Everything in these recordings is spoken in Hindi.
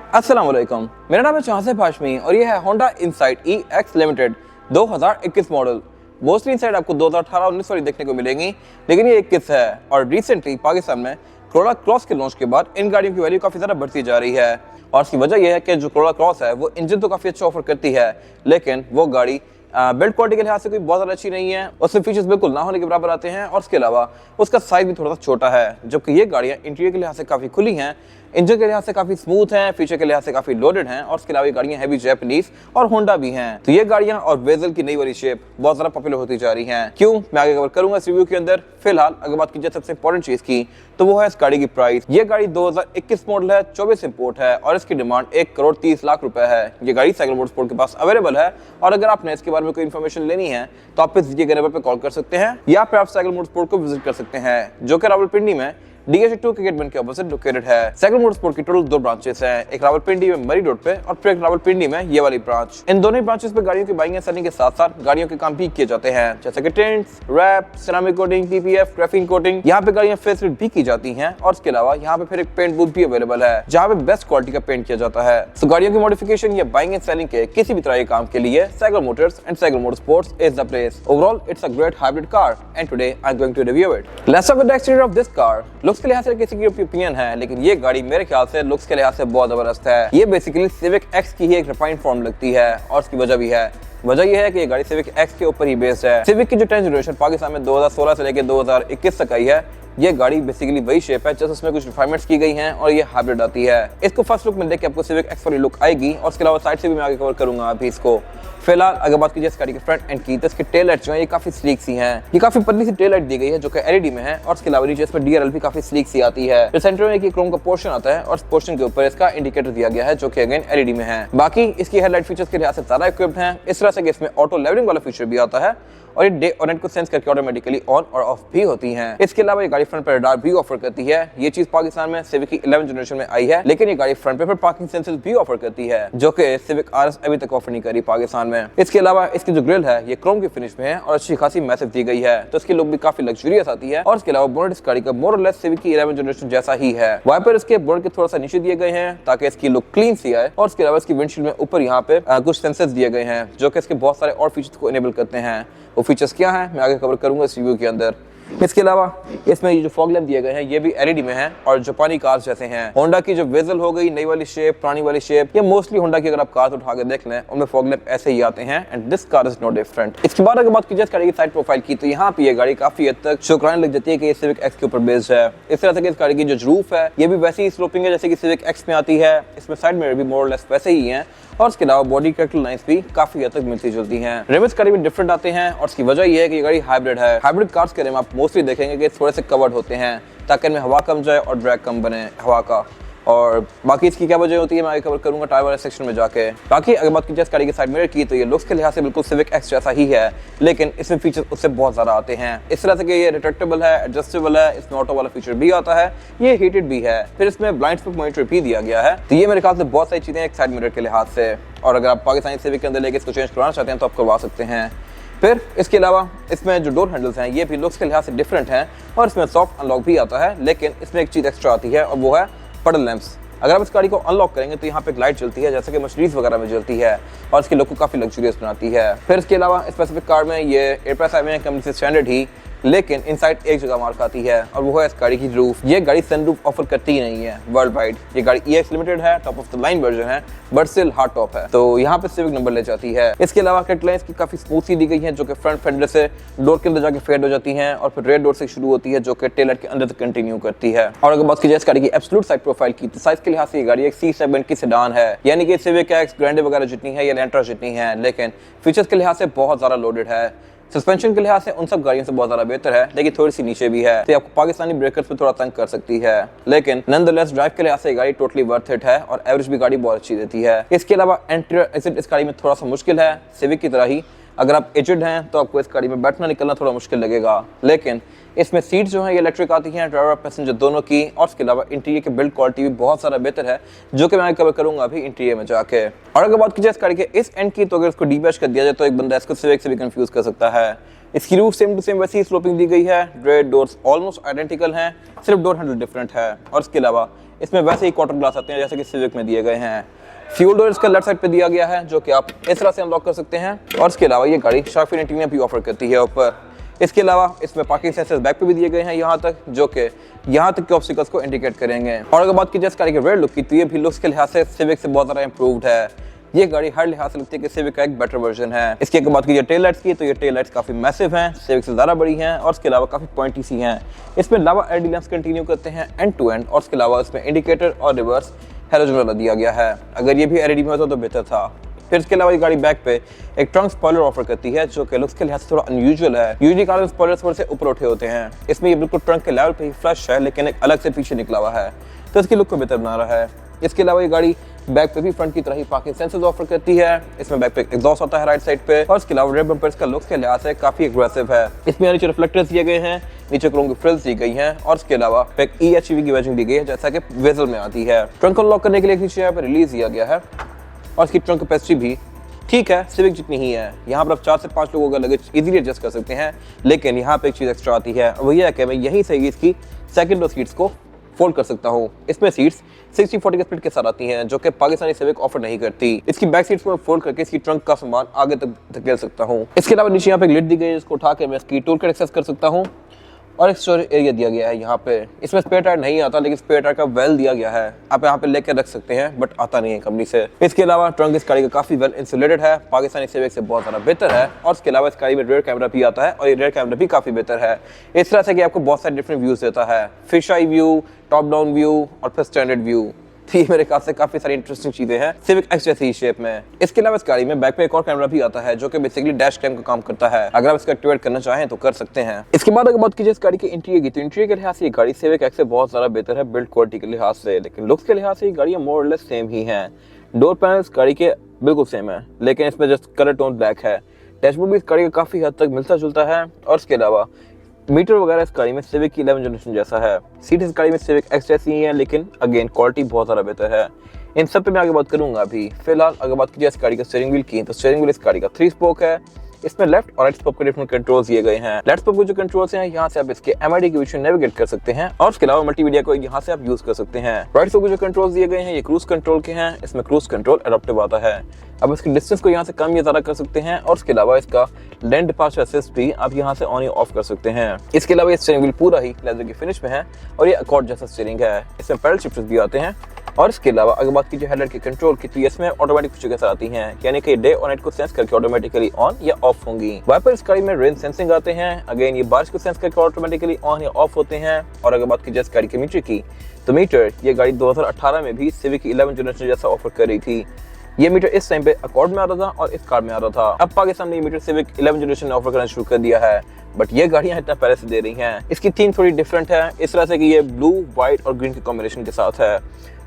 अस्सलाम वालेकुम, मेरा नाम है चाहसिफ हाशमी और ये है Honda insight EX limited 2021 model. Mostly insight आपको 2018-19 वाली देखने को मिलेंगी, लेकिन ये 21 है और रिसेंटली पाकिस्तान में कोरोला क्रॉस के लॉन्च के बाद इन गाड़ियों की वैल्यू काफ़ी ज़्यादा बढ़ती जा रही है। और इसकी वजह यह है कि जो कोरोला क्रॉस है वो इंजन तो काफ़ी अच्छा ऑफर करती है, लेकिन वो गाड़ी बिल्ड क्वालिटी के लिहाज से कोई बहुत ज़्यादा अच्छी नहीं है। उसमें फीचर्स बिल्कुल ना होने के बराबर आते हैं और उसके अलावा उसका साइज भी थोड़ा सा छोटा है, जबकि ये गाड़ियाँ इंटीरियर के लिहाज से काफ़ी खुली हैं, इंजन के लिहाज से काफी स्मूथ हैं, फीचर के लिहाज से काफी लोडेड हैं और उसके अलावा ये गाड़ियां हैवी जापानीज और होंडा भी हैं। तो ये गाड़ियां और वेजल की नई वाली शेप बहुत ज्यादा पॉपुलर होती जा रही हैं। क्यों, मैं आगे कवर करूंगा इस रिव्यू के अंदर। फिलहाल अगर बात की जाए सबसे इंपॉर्टेंट चीज की, तो वो है इस गाड़ी की प्राइस। ये गाड़ी 2021 मॉडल है, 24 इंपोर्ट है और इसकी डिमांड 1,30,00,000 रुपए है। ये गाड़ी साइकिल मोटरस्पोर्ट के पास अवेलेबल है और अगर आपने इसके बारे में कोई इन्फॉर्मेशन लेनी है तो आप इस दिए गए नंबर पर कॉल कर सकते हैं या फिर आप साइकिल मोटरस्पोर्ट को विजिट कर सकते हैं, जो कि रावलपिंडी में DH2 क्रिकेट बैंक के ऑपोजिट लोकेटेड है। साइकिल मोटरस्पोर्ट की टोटल 2 ब्रांचेस हैं, एक रावलपिंडी में मरी रोड पे और फिर एक रावलपिंडी में ये वाली ब्रांच। इन दोनों ही ब्रांचेस पे गाड़ियों की बाइंग एंड सेलिंग के साथ साथ गाड़ियों के काम भी किए जाते हैं, जैसे कि tints, wrap, ceramic coating, PPF, graphene coating. यहाँ पे गाड़ियां फेसलिफ्ट भी की जाती हैं और इसके अलावा यहाँ पे फिर एक पेंट बूथ भी अवेलेबल है, जहाँ पे बेस्ट क्वालिटी का पेंट किया जाता है। तो गाड़ियों की मॉडिफिकेशन या बाइंग एंड सेलिंग के किसी भी तरह के काम के लिए Cycle Motors and Cycle Motorsports is the place. Overall it's a great hybrid car and today I am going to review it. Let's talk about the exterior of this car. Looks के लिहाज से किसी की ओपिनियन है, लेकिन ये गाड़ी मेरे ख्याल से लुक्स के लिहाज से बहुत जबरदस्त है। ये बेसिकली सिविक एक्स की ही एक रिफाइंड फॉर्म लगती है और उसकी वजह भी है। वजह यह है कि ये गाड़ी सिविक एक्स के ऊपर ही बेस्ड है। सिविक की जो 10th जनरेशन पाकिस्तान में 2016 से लेकर 2021 तक आई है, ये गाड़ी बेसिकली वही शेप है, जैसे उसमें कुछ रिफाइनमेंट्स की गई हैं और ये हाइब्रिड आती है। इसको फर्स्ट लुक में देख के आपको सिविक एक्स वाली लुक आएगी और उसके अलावा साइड से भी मैं आगे कवर करूंगा अभी इसको। फिलहाल अगर बात कीजिए इस गाड़ी के फ्रंट एंड की, तो इसके टेल लाइट जो है ये काफी स्लीक सी हैं। ये काफी पतली सी टेल लाइट दी गई है जो कि LED में है और इसके अलावा नीचे इसमें DRL भी काफी स्लीक सी आती है। जो सेंटर में एक क्रोम का पोर्शन आता है और इस पोर्शन के ऊपर इसका इंडिकेटर दिया गया है जो कि अगेन LED में है। बाकी इसकी हेडलाइट फीचर्स के लिहाज से सारा इक्विप्ड है, इस तरह से कि इसमें ऑटो लेवलिंग वाला फीचर भी आता है और ये डे और नाइट को सेंस करके ऑटोमेटिकली ऑन और ऑफ भी होती हैं। इसके अलावा ये गाड़ी फ्रंट पर रडार भी ऑफर करती है। ये चीज पाकिस्तान में सिविक की 11th जनरेशन में आई है, लेकिन ये गाड़ी फ्रंट पे पार्किंग सेंसर्स भी ऑफर करती है, जो कि सिविक RS अभी तक ऑफर नहीं करी पाकिस्तान में। इसके अलावा इसकी जो ग्रिल है ये क्रोम की फिनिश में है और अच्छी खासी मैसिव दी गई है, तो इसकी लुक भी काफी लग्जरियस आती है। और इसके अलावा बोनट इस गाड़ी का मोर और लेस सिविक की 11th जनरेशन जैसा ही है। वाइपर इसके बोनट के थोड़ा सा नीचे दिए गए हैं ताकि इसकी लुक क्लीन सी आए और इसके अलावा इसकी विंडशील्ड में ऊपर यहाँ पे कुछ सेंसर्स दिए गए हैं जो कि इसके बहुत सारे और फीचर्स को इनेबल करते हैं। वो फीचर्स क्या है मैं आगे कवर करूंगा इस रिव्यू के अंदर। इसके अलावा इसमें ये जो फॉग लैंप दिए गए हैं ये भी LED में है और जापानी कार्स जैसे हैं। होंडा की जो वेजल हो गई, नई वाली शेप, पुरानी वाली शेप, ये मोस्टली होंडा की अगर आप कार उठा के देख लें उनमें फॉग लैंप ऐसे ही आते हैं and this car is no different. इसके बाद अगर बात की जाए गाड़ी की साइड प्रोफाइल की, तो यहाँ पे ये गाड़ी काफी हद तक शुक्राने लग जाती है कि ये सिविक एक्स के ऊपर बेस्ड है। इस तरह से इस गाड़ी की जो रूफ है ये भी वैसी ही स्लोपिंग है जैसे कि सिविक एक्स में आती है। इसमें साइड मिरर भी मोर और लेस वैसे ही हैं और इसके अलावा बॉडी कैरेक्टर लाइंस भी काफी हद तक मिलती जुलती हैं। रिम्स गाड़ी में डिफरेंट आते हैं और इसकी वजह यह है कि ये गाड़ी हाइब्रिड है। हाइब्रिड कार्स के रिम आप मोस्टली देखेंगे कि थोड़े से कवर्ड होते हैं ताकि इनमें हवा कम जाए और ड्रैग कम बने हवा का। और बाकी इसकी क्या वजह होती है मैं आगे कवर करूंगा टायर वाले सेक्शन में जाके। बाकी अगर बात की जाए गाड़ी के साइड मिरर की, तो ये लुक्स के लिहाज से बिल्कुल सिविक एक्स जैसा ही है, लेकिन इसमें फीचर्स उससे बहुत ज्यादा आते हैं। इस तरह से कि ये रिट्रैक्टेबल है, एडजस्टेबल है, इसमें ऑटो वाला फीचर भी आता है, ये हीटेड भी है, फिर इसमें ब्लाइंड स्पॉट मॉनिटर भी दिया गया है। तो ये मेरे ख्याल से बहुत सारी चीजें एक साइड मिरर के लिहाज से, और अगर आप पाकिस्तानी सिविक के अंदर लेके इसको चेंज करवाना चाहते हैं तो आप करवा सकते हैं। फिर इसके अलावा इसमें जो डोर हैंडल्स हैं ये भी लुक्स के लिहाज से डिफरेंट हैं और इसमें सॉफ्ट अनलॉक भी आता है, लेकिन इसमें एक चीज एक्स्ट्रा आती है और वो है पडल लैंप्स। अगर आप इस गाड़ी को अनलॉक करेंगे तो यहाँ पे एक लाइट जलती है जैसे कि मर्सिडीज वगैरह में जलती है और इसकी लुक को काफी लग्जरियस बनाती है। फिर इसके अलावा स्पेसिफिक कार में ये एयरप्रेस आए हुए हैं कंपनी से स्टैंडर्ड ही, लेकिन इनसाइड एक जगह मार्क आती है और वो है इस गाड़ी की रूफ। ये गाड़ी सनरूफ ऑफर करती ही नहीं है वर्ल्ड वाइड। ये गाड़ी EX लिमिटेड है, top of the line version है, बट स्टिल हार्ड टॉप है, तो यहाँ पे सिविक नंबर ले जाती है। इसके अलावा कट लाइंस की काफी स्मूथ सी दी गई है जो कि फ्रंट फेंडर से डोर के अंदर जाके फेड हो जाती है और फिर रेयर डोर से शुरू होती है जो कि टेल लाइट के अंदर तक कंटिन्यू करती है। और अगर बात की जाए इस गाड़ी की एब्सोल्यूट साइड प्रोफाइल की, तो साइज के लिहाज से ये गाड़ी एक C सेगमेंट की सेडान है, यानी कि सिविक एक्स, ग्रैंडे वगैरह जितनी है या एलेंट्रा जितनी है, लेकिन फीचर्स के लिहाज से बहुत ज्यादा लोडेड है। सस्पेंशन के लिहाज से उन सब गाड़ियों से बहुत ज्यादा बेहतर है, लेकिन थोड़ी सी नीचे भी है, तो आपको पाकिस्तानी ब्रेकर्स पे थोड़ा तंग कर सकती है, लेकिन नॉनदलेस ड्राइव के लिहाज से गाड़ी टोटली वर्थ इट है और एवरेज भी गाड़ी बहुत अच्छी देती है। इसके अलावा एंट्री एग्जिट इस गाड़ी में थोड़ा सा मुश्किल है, सिविक की तरह ही। अगर आप एजेड हैं तो आपको इस गाड़ी में बैठना निकलना थोड़ा मुश्किल लगेगा, लेकिन इसमें सीट जो है ये इलेक्ट्रिक आती हैं, ड्राइवर और पैसेंजर दोनों की। और इसके अलावा इंटीरियर की बिल्ड क्वालिटी भी बहुत सारा बेहतर है, जो कि मैं कवर करूंगा अभी इंटीरियर में जाके। और अगर बात की जाए इस गाड़ी के इस एंड की, तो अगर इसको डीबैश कर दिया जाए तो एक बंदा इसको सिविक से भी कंफ्यूज कर सकता है। इसकी रूफ सेम टू सेम वैसी स्लोपिंग दी गई है, रेड डोर्स ऑलमोस्ट आइडेंटिकल हैं, सिर्फ डोर हैंडल डिफरेंट है। और इसके अलावा इसमें वैसे ही क्वार्टर ग्लास आते हैं जैसे कि सिविक में दिए गए हैं। फ्यूल डोर इसका लेफ्ट साइड पे दिया गया है जो कि आप इस तरह से अनलॉक कर सकते हैं। और इसके अलावा ये गाड़ी शार्क फिन एंटीना भी ऑफर करती है ऊपर। इसके अलावा इसमें पार्किंग सेंसर्स बैक पे भी दिए गए हैं यहाँ तक, जो कि यहाँ तक के ऑब्स्टिकल्स को इंडिकेट करेंगे। और अगर बात की जाए इस गाड़ी के रेयर लुक की, तो ये भी लुक्स के लिहाज से सिविक से बहुत ज़्यादा इंप्रूव्ड है। ये गाड़ी हर लिहाज से लगती है कि सिविक का एक बेटर वर्जन है। इसकी अगर बात कीजिए टेल लाइट्स की, तो ये टेल लाइट्स काफी मैसिव हैं, सिविक से ज़्यादा बड़ी हैं और इसके अलावा काफी पॉइंटी सी हैं। इसमें लावा एलईडी लैंप्स कंटिन्यू करते हैं एंड टू एंड, और इसके अलावा इसमें इंडिकेटर और रिवर्स हैलोजन वाला दिया गया है। अगर ये भी एलईडी में होता तो बेहतर था। फिर इसके अलावा ये गाड़ी बैक पे एक ट्रंक स्पॉइलर ऑफर करती है जो कि लुक्स के लिहाज से थोड़ा अनयूजुअल है। यूजुअली कार स्पॉइलर्स थोड़े से ऊपर उठे होते हैं, इसमें ये बिल्कुल ट्रंक के लेवल पे ही फ्लश है लेकिन एक अलग से पीछे निकला हुआ है, तो इसकी लुक को बेहतर बना रहा है। इसके अलावा ये गाड़ी बैक पे भी फ्रंट की तरह ही पार्किंग सेंसर्स ऑफर करती है। इसमें बैक पे एग्जॉस्ट आता है राइट साइड पे, और इसके अलावा रेयर बम्पर्स का लुक्स के लिहाज से काफी एग्रेसिव है। इसमें नीचे रिफ्लेक्टर्स दिए गए हैं, नीचे क्रोम की फ्रिल्स दी गई हैं, और इसके अलावा एक EHEV की बैजिंग दी गई है जैसा कि वेजल में आती है। ट्रंक को लॉक करने के लिए नीचे यहाँ पे रिलीज दिया गया है, और इसकी ट्रंक कैपेसिटी भी ठीक है सिविक जितनी ही है। यहाँ पर आप 4 से 5 लोगों का लगेज इजीली एडजस्ट कर सकते हैं, लेकिन यहाँ पे एक चीज़ एक्स्ट्रा आती है, वही है कि मैं यहीं से ही इसकी सेकंड रो सीट्स को फोल्ड कर सकता हूँ। इसमें सीट्स 60-40 के स्प्लिट के साथ आती हैं जो कि पाकिस्तानी सिविक ऑफर नहीं करती। इसकी बैक सीट्स को मैं फोल्ड करके इसकी ट्रंक का सामान आगे तक धकेल सकता हूँ। इसके अलावा नीचे यहाँ पे एक लिड दी गई है जिसको उठा के मैं इसकी टूल किट एक्सेस कर सकता हूँ, और एक स्टोरेज एरिया दिया गया है यहाँ पे। इसमें स्पेयर टायर नहीं आता लेकिन स्पेयर टायर का वेल दिया गया है, आप यहाँ पे लेकर रख सकते हैं, बट आता नहीं है कंपनी से। इसके अलावा ट्रंक इस गाड़ी का काफी वेल इंसुलेटेड है, पाकिस्तानी सिविक से बहुत ज़्यादा बेहतर है। और इसके अलावा इस गाड़ी में रेयर कैमरा भी आता है, और ये रेयर कैमरा भी काफी बेहतर है, इस तरह से कि आपको बहुत सारे डिफरेंट व्यूज देता है, fish eye view, top down view और फिर स्टैंडर्ड व्यू। थी मेरे ख्याल से काफी सारी इंटरेस्टिंग चीजें हैं सिविक एक्स जैसी शेप में। इसके अलावा इस गाड़ी में बैक पे एक और कैमरा भी आता है जो कि बेसिकली डैश कैम का काम करता है, अगर आप इसका एक्टिवेट करना चाहें तो कर सकते हैं। इसके बाद अगर बात कीजिए इस गाड़ी के इंटीरियर की, तो इंटीरियर के लिहाज से ये गाड़ी सिविक एक्स से बहुत ज्यादा बेहतर है बिल्ड क्वालिटी के लिहाज से, लेकिन लुक्स के लिहाज से ये गाड़ियां मोर और लेस सेम ही हैं। डोर पैनल्स गाड़ी के बिल्कुल सेम है, लेकिन इसमें जस्ट कलर टोन ब्लैक है। डैशबोर्ड भी इस गाड़ी का काफी हद तक मिलता जुलता है, और इसके अलावा मीटर वगैरह इस गाड़ी में सिविक की 11 जनरेशन जैसा है। सीट इस गाड़ी में सिविक एक्स जैसी ही है, लेकिन अगेन क्वालिटी बहुत ज़्यादा बेहतर है। इन सब पे मैं आगे बात करूंगा। अभी फिलहाल अगर बात कीजिए इस गाड़ी का स्टीयरिंग व्हील की, तो स्टीयरिंग व्हील इस गाड़ी का 3 स्पोक है। इसमें लेफ्ट और राइट स्पोक के डिफरेंट कंट्रोल्स दिए गए हैं। लेफ्ट स्पोक के जो कंट्रोल्स हैं, यहाँ से आप इसके MID के विषय नेविगेट कर सकते हैं, और उसके अलावा मल्टीमीडिया को यहाँ से आप यूज कर सकते हैं। राइट स्पोक के जो कंट्रोल्स दिए गए हैं ये क्रूज कंट्रोल के हैं, इसमें क्रूज कंट्रोल एडाप्टिव आता है। अब इसकी डिस्टेंस को यहाँ से कम या ज़्यादा कर सकते हैं, और उसके अलावा इसका लेन डिपार्चर असिस्ट भी आप यहाँ से ऑन या ऑफ कर सकते हैं। इसके अलावा ये स्टीयरिंग व्हील पूरा ही लेदर की फिनिश में है, और ये अकॉर्ड जैसा स्टीयरिंग है। इसमें पैडल शिफ्टर्स भी आते हैं, और इसके अलावा अगर बात कीजिए हेडलाइट के कंट्रोल की, तो इसमें ऑटोमेटिक फीचर के साथ आती हैं, यानी कि डे और नाइट को सेंस करके ऑटोमेटिकली ऑन या ऑफ होंगी। वाइपर इस गाड़ी में रेन सेंसिंग आते हैं, अगेन ये बारिश को सेंस करके ऑटोमेटिकली ऑन या ऑफ होते हैं। और अगर बात कीजिए इस गाड़ी के मीटर की, तो मीटर ये गाड़ी 2018 में भी सिविक की 11 जनरेशन जैसा ऑफर कर रही थी। ये मीटर इस टाइम पे अकॉर्ड में आ रहा था और इस कार में आ रहा था। अब पाकिस्तान ने ये मीटर सिविक 11 जनरेशन ने ऑफर करना शुरू कर दिया है, बट ये गाड़ियां इतना पहले से दे रही हैं। इसकी थीम थोड़ी डिफरेंट है, इस तरह से कि ये ब्लू, व्हाइट और ग्रीन के कॉम्बिनेशन के साथ है।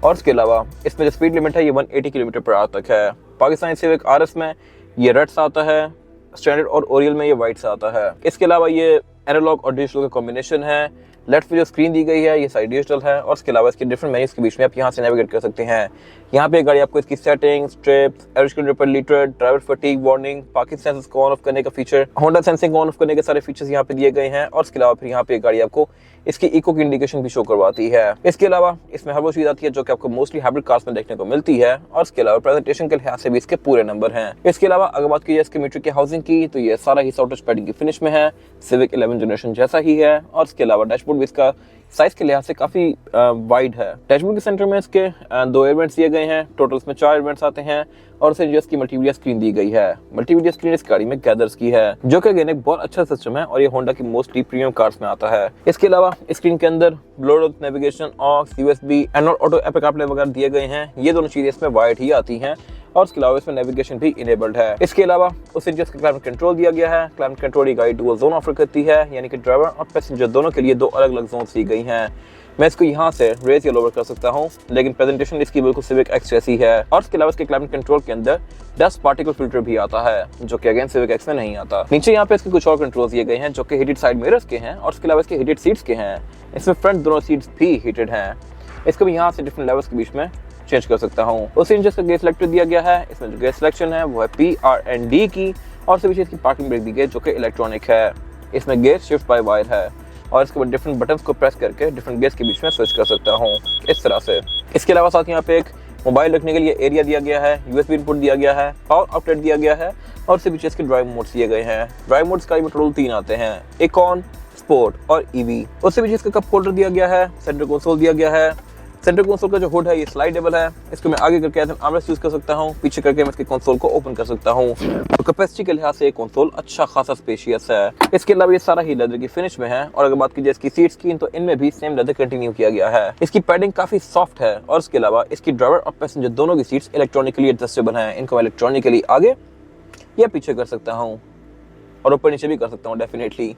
और इसके अलावा इसमें जो स्पीड लिमिट है ये 180 किलोमीटर पर आवर तक है। पाकिस्तानी सिविक RS में ये रेड सा आता है, स्टैंडर्ड और ओरियल में ये व्हाइट सा आता है। इसके अलावा ये एनालॉग और डिजिटल का कॉम्बिनेशन है। लेफ्ट पे जो स्क्रीन दी गई है ये साइड डिजिटल है, और इसके अलावा इसके डिफरेंट मेन्यूज के बीच में आप यहाँ से नेविगेट कर सकते हैं। यहाँ पे गाड़ी आपको इसकी सेटिंग्स, ट्रिप्स, एवरेज किलोमीटर पर litre, driver fatigue warning, parking sensors को ऑन ऑफ करने का फीचर, होंडा सेंसिंग को ऑन ऑफ करने के सारे फीचर्स यहाँ पे दिए गए हैं। और इसके अलावा फिर यहाँ पे गाड़ी आपको इसकी इको की इंडिकेशन भी शो करवाती है। इसके अलावा इसमें हर वो चीज आती है जो कि आपको मोस्टली हाइब्रिड कार्स में देखने को मिलती है, और इसके अलावा प्रेजेंटेशन के लिहाज से भी इसके पूरे नंबर हैं। इसके अलावा अगर बात कीजिए इसके मीटर की हाउसिंग की, तो ये सारा ही सॉफ्ट टच पैडिंग की फिनिश में है, सिविक 11 जनरेशन जैसा ही है। और इसके अलावा डैशबोर्ड भी इसका साइज के लिहाज से काफी वाइड है। डैशबोर्ड के सेंटर में इसके 2 एयर वेंट्स दिए गए हैं, टोटल इसमें 4 एयर वेंट्स आते हैं, और उसे इसकी मल्टीमीडिया स्क्रीन दी गई है। मल्टीमीडिया स्क्रीन इस गाड़ी में गैदर्स की है, जो कि अगेन एक बहुत अच्छा सिस्टम है, और ये होंडा की मोस्टली प्रीमियम कार्स में आता है। इसके अलावा स्क्रीन के अंदर Bluetooth, navigation, aux, USB, Android Auto, Apple CarPlay वगैरह दिए गए हैं। ये दोनों चीजें इसमें वाइड ही आती हैं, और इसके अलावा इसमें नेविगेशन भी इनेबल्ड है। इसके अलावा उसे जिसका क्लाइमेट कंट्रोल दिया गया है, क्लाइमेट कंट्रोल ये गाड़ी डुअल जोन ऑफर करती है, यानी कि ड्राइवर और पैसेंजर दोनों के लिए 2 अलग अलग जोन दी गई हैं। मैं इसको यहाँ से रेज या लोवर कर सकता हूँ, लेकिन प्रेजेंटेशन इसकी बिल्कुल सिविक एक्स जैसी है। और इसके अलावा इसके क्लाइमेट कंट्रोल के अंदर डस्ट पार्टिकल फिल्टर भी आता है, जो कि अगेन सिविक एक्स में नहीं आता। नीचे यहाँ पे इसके कुछ और कंट्रोल्स दिए गए हैं जो कि हीटेड साइड मिरर्स के हैं, और इसके अलावा इसके हीटेड सीट्स के हैं। इसमें फ्रंट दोनों सीट्स भी हीटेड हैं। इसको भी यहाँ से डिफरेंट लेवल्स के बीच में चेंज कर सकता हूँ। उसी इंजन का गेयर सिलेक्टर दिया गया है, इसमें जो गेयर सिलेक्शन है वो है PRND की, और सभी चीज की पार्किंग ब्रेक दी गई जो कि इलेक्ट्रॉनिक है। इसमें गेयर शिफ्ट बाय वायर है। और इसके बाद डिफरेंट बटन्स को प्रेस करके डिफरेंट गेयर्स के बीच में स्विच कर सकता हूँ इस तरह से। इसके अलावा साथ यहाँ पे एक मोबाइल रखने के लिए एरिया दिया गया है, यूएसबी इनपुट दिया गया है, पावर आउटलेट दिया गया है और इसके पीछे इसके ड्राइव मोड्स दिए गए हैं। ड्राइव मोड्स का टोटल 3 आते हैं, इकॉन, स्पोर्ट और ईवी। उससे पीछे इसका कप होल्डर दिया गया है, सेंटर कंसोल दिया गया है। सेंटर कंसोल का जो हुड है ये स्लाइडेबल है, इसको मैं आगे करके आर्मरेस्ट यूज कर सकता हूँ, पीछे करके मैं इसके कंसोल को ओपन कर सकता हूँ। तो कैपेसिटी के लिहाज से ये कंसोल अच्छा खासा स्पेशियस है। इसके अलावा ये सारा ही लेदर की फिनिश में है और अगर बात की जाए इसकी सीट्स की तो इनमें भी सेम लेदर कंटिन्यू किया गया है। इसकी पैडिंग काफी सॉफ्ट है और इसके अलावा इसकी ड्राइवर और पैसेंजर दोनों की सीट्स इलेक्ट्रॉनिकली एडजस्टेबल है। इनको मैं इलेक्ट्रॉनिकली आगे या पीछे कर सकता हूँ और ऊपर नीचे भी कर सकता हूँ डेफिनेटली।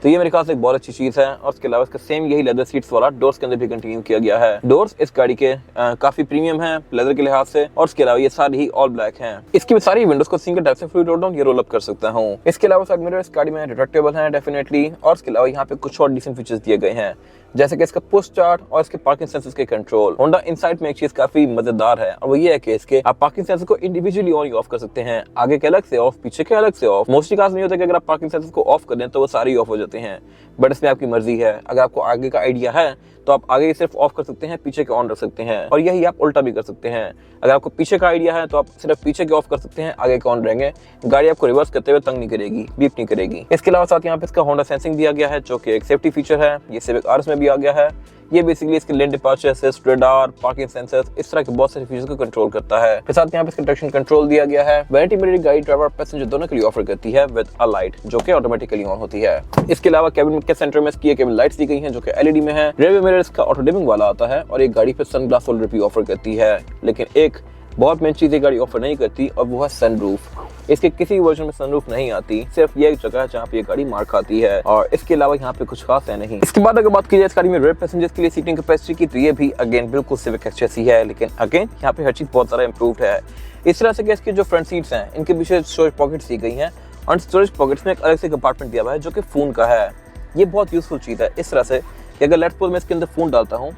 तो ये मेरे ख्याल से एक बहुत अच्छी चीज़ है। और उसके अलावा इसका सेम यही लेदर सीट्स वाला डोर्स के अंदर भी कंटिन्यू किया गया है। डोर्स इस गाड़ी के काफी प्रीमियम है लेदर के लिहाज से और उसके अलावा ये सारी ही ऑल ब्लैक हैं। इसकी सारी विंडोज को सिंगल टाइप से फ्लूइड रोल डाउन या रोल अप कर सकता हूँ। इसके अलावा साइड मिरर इस गाड़ी में रिट्रैक्टेबल है डेफिनेटली और उसके अलावा यहाँ पे कुछ और डिसेंट फीचर्स दिए गए हैं जैसे कि इसका पुश स्टार्ट और इसके पार्किंग सेंसर्स के कंट्रोल। होंडा इनसाइट में एक चीज काफी मजेदार है और वो ये है कि इसके आप पार्किंग सेंसर को इंडिविजुअली ऑन ऑफ कर सकते हैं, आगे के अलग से ऑफ, पीछे के अलग से ऑफ। मोस्टली काज नहीं होता कि अगर आप पार्किंग सेंसर को ऑफ कर दें तो वो सारे ऑफ हो जाते हैं, बट इसमें आपकी मर्जी है। अगर आपको आगे का आइडिया है तो आप आगे सिर्फ ऑफ कर सकते हैं, पीछे के ऑन रख सकते हैं और यही आप उल्टा भी कर सकते हैं। अगर आपको पीछे का आइडिया है तो आप सिर्फ पीछे के ऑफ कर सकते हैं, आगे के ऑन रहेंगे। गाड़ी आपको रिवर्स करते हुए तंग नहीं करेगी, बीप नहीं करेगी। इसके अलावा साथ यहाँ पे इसका होंडा सेंसिंग दिया गया है जो कि एक सेफ्टी फीचर है। ये सिविक आरएस में भी आ गया है। ये बेसिकली इसके lane departure assist, radar, parking sensors, इस तरह के बहुत सारे फीचर्स को कंट्रोल करता है। फिर साथ यहाँ पे इसका ट्रैक्शन कंट्रोल दिया गया है। वैनिटी मिरर गाड़ी ड्राइवर और पैसेंजर दोनों के लिए ऑफर करती है विद अ लाइट जो कि ऑटोमेटिकली ऑन होती है। इसके अलावा कैबिन के सेंटर में इसकी केबिन लाइट्स दी गई हैं जो कि एलईडी में है। रेयर मिरर इसका ऑटो डिमिंग वाला आता है और एक गाड़ी पे सनग्लास होल्डर भी ऑफर करती है। लेकिन एक बहुत मेन चीज ये गाड़ी ऑफर नहीं करती और वो है सनरूफ। इसके किसी वर्जन में सनरूफ नहीं आती, सिर्फ ये एक जगह है जहाँ पे ये गाड़ी मार खाती है और इसके अलावा यहाँ पे कुछ खास है नहीं। इसके बाद अगर बात की जाए इस गाड़ी में रेयर पैसेंजर्स के लिए सीटिंग कैपेसिटी की तो ये भी अगेन बिल्कुल सिविक एक्स जैसी है, लेकिन अगेन यहाँ पे हर चीज बहुत ज्यादा इंप्रूव्ड है। इस तरह से कि इसकी जो फ्रंट सीट्स हैं इनके पीछे स्टोरेज पॉकेट्स दी गई हैं और स्टोरेज पॉकेट्स में एक अलग से कंपार्टमेंट दिया हुआ है जो कि फोन का है। ये बहुत यूजफुल चीज है इस तरह से कि अगर लेट्स सपोज मैं इसके अंदर फोन डालता हूँ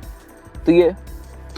तो ये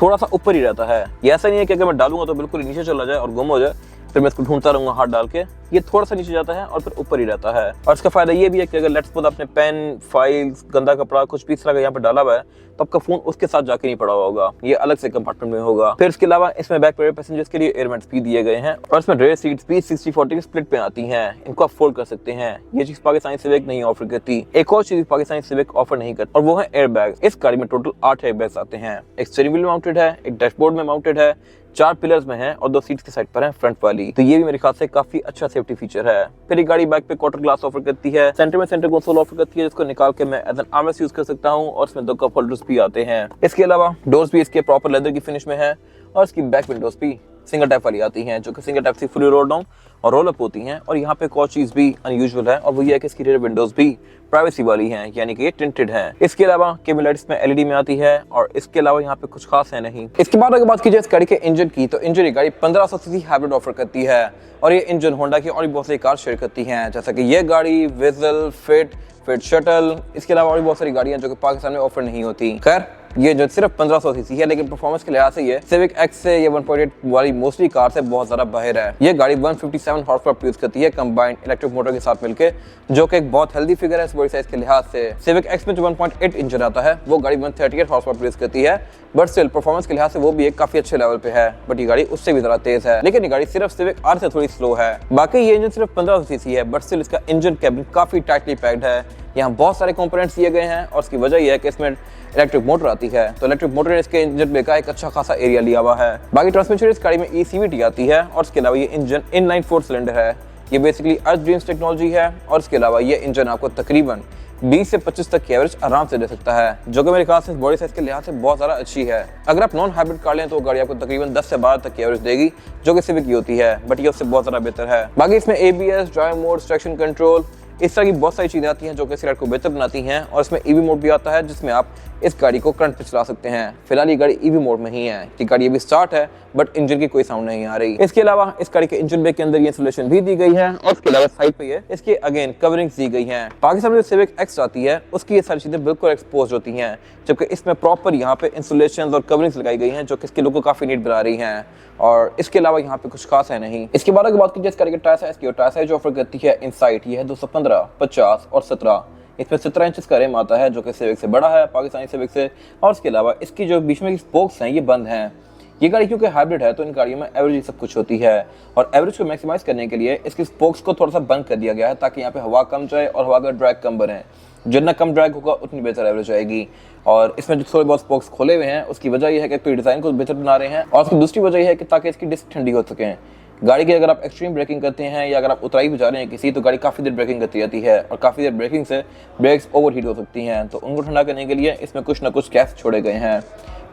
थोड़ा सा ऊपर ही रहता है। ये ऐसा नहीं है कि अगर मैं डालूंगा तो बिल्कुल नीचे चला जाए और गुम हो जाए, फिर मैं इसको ढूंढता रहूंगा हाथ डाल के। ये थोड़ा सा नीचे जाता है और फिर ऊपर ही रहता है। और इसका फायदा ये भी है कि अगर लेट्स सपोज आपने पेन, फाइल्स, गंदा कपड़ा कुछ भी इस तरह का यहाँ पे डाला हुआ है तो आपका फोन उसके साथ जाके नहीं पड़ा होगा, ये अलग से कंपार्टमेंट में होगा। फिर इसके अलावा इसमें बैक रेयर पैसेंजर्स के लिए एयर वेंट्स भी दिए गए हैं और इसमें रेयर सीट्स भी 60-40 स्प्लिट पे आती हैं। इनको आप फोल्ड कर सकते हैं। ये चीज पाकिस्तानी सिविक नहीं ऑफर करती। एक और चीज पाकिस्तानी सिविक ऑफर नहीं करती और वो है एयर बैग। इस गाड़ी में टोटल 8 एयर बैग्स आते हैं। एक स्टीयरिंग व्हील माउंटेड है, एक डैशबोर्ड में माउंटेड है, 4 पिलर्स में है और 2 सीट्स के साइड पर है फ्रंट वाली। तो ये भी मेरे ख्याल से काफी अच्छा सेफ्टी फीचर है। फिर ये गाड़ी बैक पे क्वार्टर ग्लास ऑफर करती है। सेंटर में सेंटर कंसोल ऑफर करती है जिसको निकाल के मैं एज एन आर्मरेस्ट यूज कर सकता हूँ और इसमें 2 कप होल्डर्स भी आते हैं। इसके अलावा डोर्स भी इसके प्रॉपर लेदर की फिनिश में है और इसकी बैक विंडोज भी सिंगल टाइप वाली आती हैं जो कि सिंगल टाइप से फुली रोल डाउन और रोल अप होती हैं। और यहाँ पे एक और चीज भी अनयूजुअल है और वो ये है कि इसकी रेयर विंडोज भी प्राइवेसी वाली हैं, यानी कि ये टिंटेड हैं। इसके अलावा केबिन लाइट्स में एलईडी में आती है और इसके अलावा यहाँ पे कुछ खास है नहीं। इसके बाद अगर बात की जाए इस गाड़ी के इंजन की तो इंजन गाड़ी 1500 सीसी हाइब्रिड ऑफर करती है और ये इंजन होंडा की और भी बहुत सारी कार शेयर करती हैं जैसा कि ये गाड़ी, विजल, फिट शटल। इसके अलावा और भी बहुत सारी गाड़ियां जो कि पाकिस्तान में ऑफर नहीं होती। खैर ये जो सिर्फ 1500 सीसी है लेकिन परफॉर्मेंस के लिहाज से ये सिविक एक्स से ये 1.8 वाली मोस्टली कार से बहुत ज्यादा बाहर है। ये गाड़ी 157 हॉर्स पावर प्रोड्यूस करती है कंबाइंड इलेक्ट्रिक मोटर के साथ मिलकर, जो कि एक बहुत हेल्दी फिगर है इस बॉडी साइज के लिहाज से। सिविक एक्स में जो 1.8 इंजन आता है वो गाड़ी 138 हॉर्स पावर प्रोड्यूस करती है, बट स्टिल परफॉर्मेंस के लिहाज से वो भी एक काफी अच्छे लेवल पे है। बट ये गाड़ी उससे भी ज्यादा तेज है, लेकिन ये गाड़ी सिर्फ सिविक आर से थोड़ी स्लो है। बाकी ये इंजन सिर्फ 1500 सीसी है, बट स्टिल इसका इंजन कैबिन काफी टाइटली पैक्ड है। यहाँ बहुत सारे कंपोनेंट्स दिए गए हैं और इसकी वजह यह है कि इसमें इलेक्ट्रिक मोटर आती है, तो इलेक्ट्रिक मोटर ने इसके इंजन में का एक अच्छा खासा एरिया लिया हुआ है। बाकी ट्रांसमिशन इस गाड़ी में ECVT आती है और इसके अलावा ये इंजन इनलाइन 4 सिलेंडर है। ये बेसिकली अर्थ ड्रीम्स टेक्नोलॉजी है और इसके अलावा ये इंजन आपको तकरीबन 20 से 25 तक की एवरेज आराम से दे सकता है, जो कि मेरे ख्याल से बॉडी साइज के लिहाज से बहुत ज़्यादा अच्छी है। अगर आप नॉन हाइब्रिड कार लें तो गाड़ी आपको तकरीबन 10 से 12 तक की एवरेज देगी, जो कि सिविक की होती है, बट ये उससे बहुत ज़्यादा बेहतर है। बाकी इसमें ABS, drive mode, traction control, इस तरह की बहुत सारी चीजें आती हैं जो कि इस गाड़ी को बेहतर बनाती हैं। और इसमें EV मोड भी आता है जिसमें आप इस गाड़ी को करंट पे चला सकते हैं। फिलहाल ये गाड़ी EV मोड में ही है, ये गाड़ी अभी स्टार्ट है बट इंजन की कोई साउंड नहीं आ रही। इसके अलावा इस गाड़ी के इंजन बैग के अंदर ये इंसुलेशन भी दी गई है और उसके अलावा साइड पे ये इसके अगेन कवरिंग्स दी गई हैं। पाकिस्तान में जो सिविक एक्स आती है उसकी ये सारी चीजें बिल्कुल एक्सपोज होती हैं, जबकि इसमें प्रॉपर यहाँ पे इंसुलेशन और कवरिंग्स लगाई गई हैं जो कि इसके लोगों को काफी नीट बना रही हैं। और इसके अलावा यहाँ पे कुछ खास है नहीं। इसके बाद अगर बात की जाए इस गाड़ी के टायर साइज की, टायर साइज जो ऑफर करती है इनसाइट ये है 215, 50 और 17। इसमें 17 इंच का रिम आता है जो कि सिविक से बड़ा है, पाकिस्तानी सिविक से। और उसके अलावा इसकी जो बीच में की स्पोक्स हैं ये बंद हैं। ये गाड़ी क्योंकि हाइब्रिड है तो इन गाड़ियों में एवरेज सब कुछ होती है, और एवरेज को मैक्सिमाइज करने के लिए इसकी स्पोक्स को थोड़ा सा बंद कर दिया गया है ताकि यहाँ पे हवा कम जाए और हवा का ड्रैग कम बने। जितना कम ड्रैग होगा उतनी बेहतर एवरेज आएगी। और इसमें जो थोड़े बहुत स्पोक्स खोले हुए हैं उसकी वजह यह है कि तो डिज़ाइन को बेहतर बना रहे हैं, और उसकी दूसरी वजह यह है कि ताकि इसकी डिस्क ठंडी हो सकें। गाड़ी की अगर आप एक्सट्रीम ब्रेकिंग करते हैं या अगर आप उतराई पे जा रहे हैं किसी, तो गाड़ी काफ़ी देर ब्रेकिंग करती रहती है और काफ़ी देर ब्रेकिंग से ब्रेक्स ओवरहीट हो सकती हैं, तो उनको ठंडा करने के लिए इसमें कुछ ना कुछ गैस छोड़े गए हैं।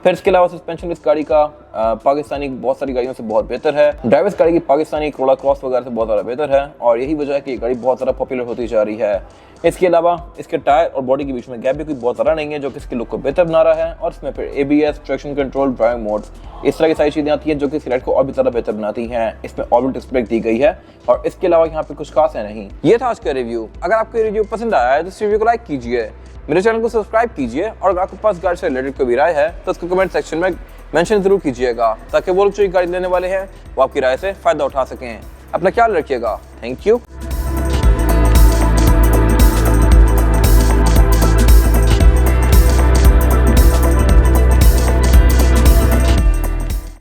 फिर इसके अलावा सस्पेंशन इस गाड़ी का पाकिस्तानी बहुत सारी गाड़ियों से बहुत बेहतर है। ड्राइवर्स गाड़ी की पाकिस्तानी कोरोला क्रॉस वगैरह से बहुत ज़्यादा बेहतर है, और यही वजह है कि ये गाड़ी बहुत ज़्यादा पॉपुलर होती जा रही है। इसके अलावा इसके टायर और बॉडी के बीच में गैप भी कोई बहुत ज़्यादा नहीं है जो कि इसके लुक को बेहतर बना रहा है। और इसमें फिर ABS, traction control, driving modes, इस तरह की सारी चीज़ें आती हैं जो कि इस राइड को और भी ज़्यादा बेहतर बनाती हैं। इसमें ऑर्बिट डिस्क ब्रेक दी गई है, और इसके अलावा यहाँ पे कुछ खास है नहीं। ये था आज का रिव्यू। अगर आपको ये रिव्यू पसंद आया है तो इस रिव्यू को लाइक कीजिए, मेरे चैनल को सब्सक्राइब कीजिए, और अगर आपके पास गाड़ी से रिलेटेड कोई भी राय है तो उसको कमेंट सेक्शन में मेंशन जरूर कीजिएगा, ताकि वो लोग जो गाड़ी लेने वाले हैं वो आपकी राय से फ़ायदा उठा सकें। अपना ख्याल रखिएगा। Thank you.